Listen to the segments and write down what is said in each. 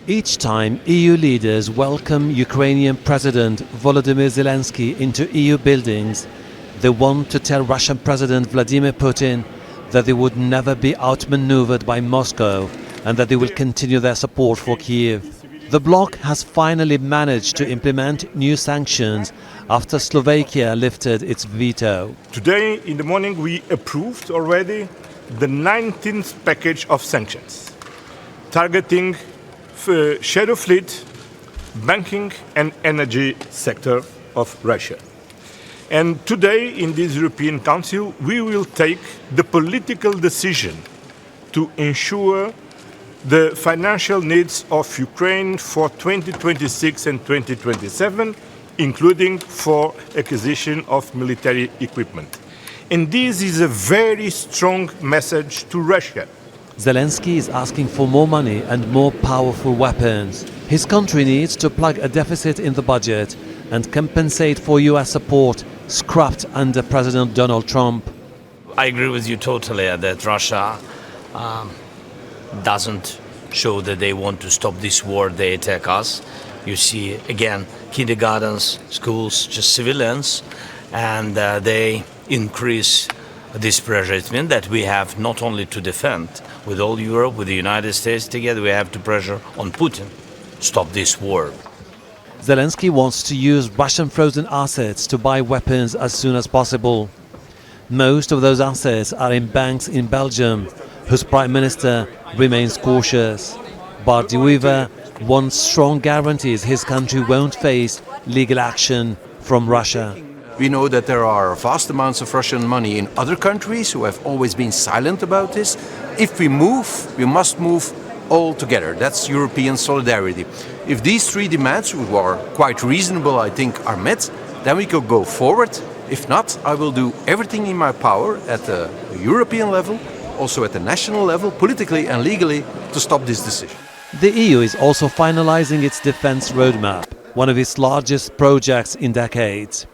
Each time EU leaders welcome Ukrainian President Volodymyr Zelenskyy into EU buildings, they want to tell Russian President Vladimir Putin that they would never be outmaneuvered by Moscow and that they will continue their support for Kyiv. The bloc has finally managed to implement new sanctions after Slovakia lifted its veto. Today in the morning we approved already the 19th package of sanctions, targeting shadow fleet, banking and energy sector of Russia. And today in this European Council we will take the political decision to ensure the financial needs of Ukraine for 2026 and 2027, including for acquisition of military equipment. And this is a very strong message to Russia. Zelenskyy is asking for more money and more powerful weapons. His country needs to plug a deficit in the budget and compensate for US support scrapped under President Donald Trump. I agree with you totally that Russia doesn't show that they want to stop this war. They attack us. You see, again, kindergartens, schools, just civilians, and they increase this pressure. It means that we have not only to defend with all Europe, with the United States together, we have to pressure on Putin, stop this war. Zelenskyy wants to use Russian frozen assets to buy weapons as soon as possible. Most of those assets are in banks in Belgium, whose Prime Minister remains cautious. But Weaver wants strong guarantees his country won't face legal action from Russia. We know that there are vast amounts of Russian money in other countries who have always been silent about this. If we move, we must move all together. That's European solidarity. If these three demands, which are quite reasonable, I think, are met, then we could go forward. If not, I will do everything in my power at the European level, also at the national level, politically and legally, to stop this decision. The EU is also finalizing its defense roadmap, one of its largest projects in decades.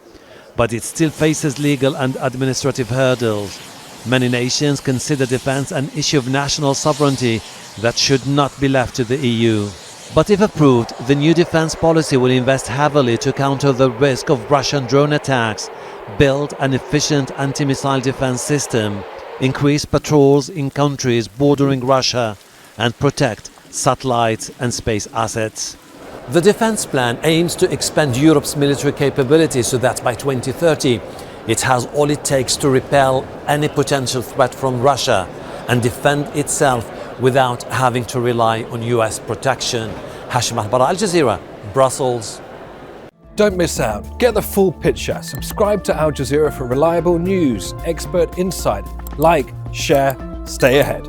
But it still faces legal and administrative hurdles. Many nations consider defense an issue of national sovereignty that should not be left to the EU. But if approved, the new defense policy will invest heavily to counter the risk of Russian drone attacks, build an efficient anti-missile defense system, increase patrols in countries bordering Russia, and protect satellites and space assets. The defense plan aims to expand Europe's military capability so that by 2030 it has all it takes to repel any potential threat from Russia and defend itself without having to rely on US protection. Hashem Ahelbarra, Al Jazeera, Brussels. Don't miss out. Get the full picture. Subscribe to Al Jazeera for reliable news, expert insight. Like, share, stay ahead.